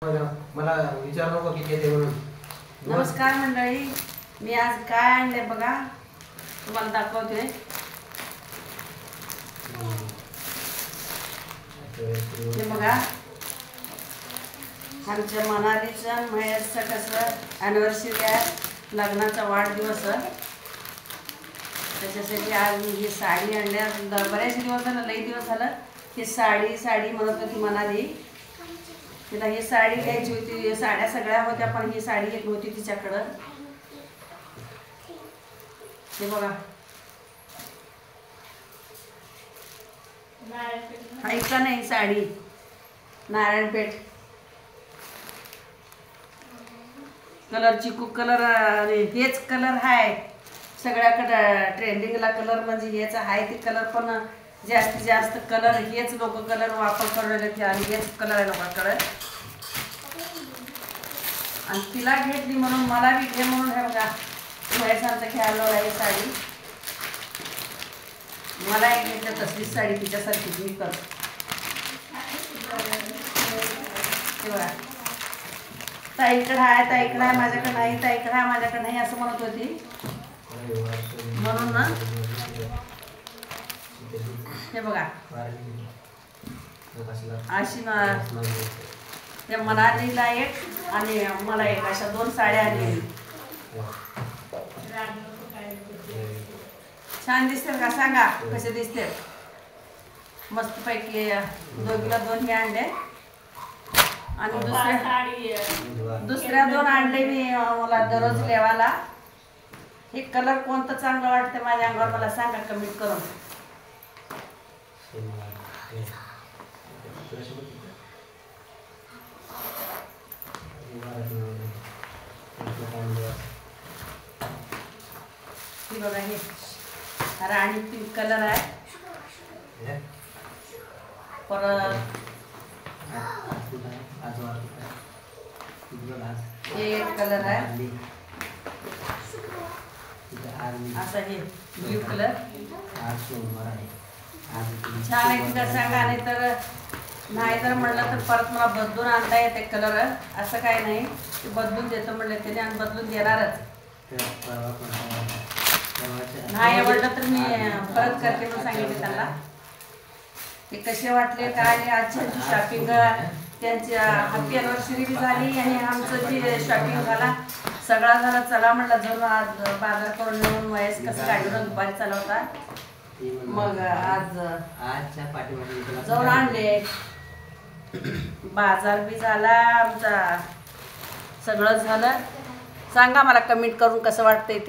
मला विचार नको किती येते म्हणून. नमस्कार मंडळी, मी आज काय आणले बघा, तुम्हाला दाखवते. हे बघा, आमच्या मनालीचा महेशचा कसं ॲनिव्हर्सरी आहे, लग्नाचा वाढदिवस. त्याच्यासाठी आज मी ही साडी आणल्या. बरेच दिवस झालं, लई दिवस झालं ही साडी म्हणत होती मनाली. तिला ही साडी घ्यायची होती, साड्या सगळ्या होत्या पण ही साडी एक होती तिच्याकडं. हे बघा, ऐका नाही, साडी नारायणपेठ कलर, चिकू कलर. हेच कलर आहे सगळ्याकडं, ट्रेंडिंगला कलर म्हणजे हेच आहे. ते कलर पण जास्तीत जास्त कलर हेच लोक कलर वापर करायला आणि हेच कलर आहे लोकांकडे. आणि तिला घेतली म्हणून मला बी घे म्हणून हे बघा, महेशांचं खेळायला आहे साडी. मला एक घेतलं तसलीच साडी तिच्यासारखीच मी कर. ते बघा, ताईकडे आहे माझ्याकडे नाही, ताईकडे आहे माझ्याकडे नाही असं म्हणत होती. म्हणून ना हे बघा, अशी ना ते मनालीला एक आणि मला एक, अशा दोन साड्या आणली. छान दिसते का? सांगा कसे दिसते. मस्तपैकी दोघीला दोन हे आणले आणि दुसऱ्या दोन आणले मी मला दररोज लेवाला. हे कलर कोणतं चांगलं वाटतं माझ्या अंगावर मला सांगा कमेंट करून. ही बघा, हे राणी पिंक कलर आहे. परत हे एक कलर आहे असं, हे ब्ल्यू कलर छान आहे का सांगा. नाही तर म्हणलं तर परत मला बदलून आणता येते कलर. असं काय नाही, ते बदलून देतो म्हणलं त्याने आणि बदलून देणारच. नाही आवडलं तर मी परत करते म्हणून सांगितले त्यांना. ते कसे वाटले काय. आजची शॉपिंग, त्यांच्या हॅपी अॅनिव्हर्सरी बी झाली आणि आमचं जे शॉपिंग झाला सगळा झाला. चला म्हटलं जाऊन आज बाजार करून येऊन. महेश कसं गाडीवर दुपारी चालवता, मग आज जाऊन आणले. बाजार बी झाला आमचा, सगळं झालं. सांगा मला कमेंट करून कसं वाटतंय ते.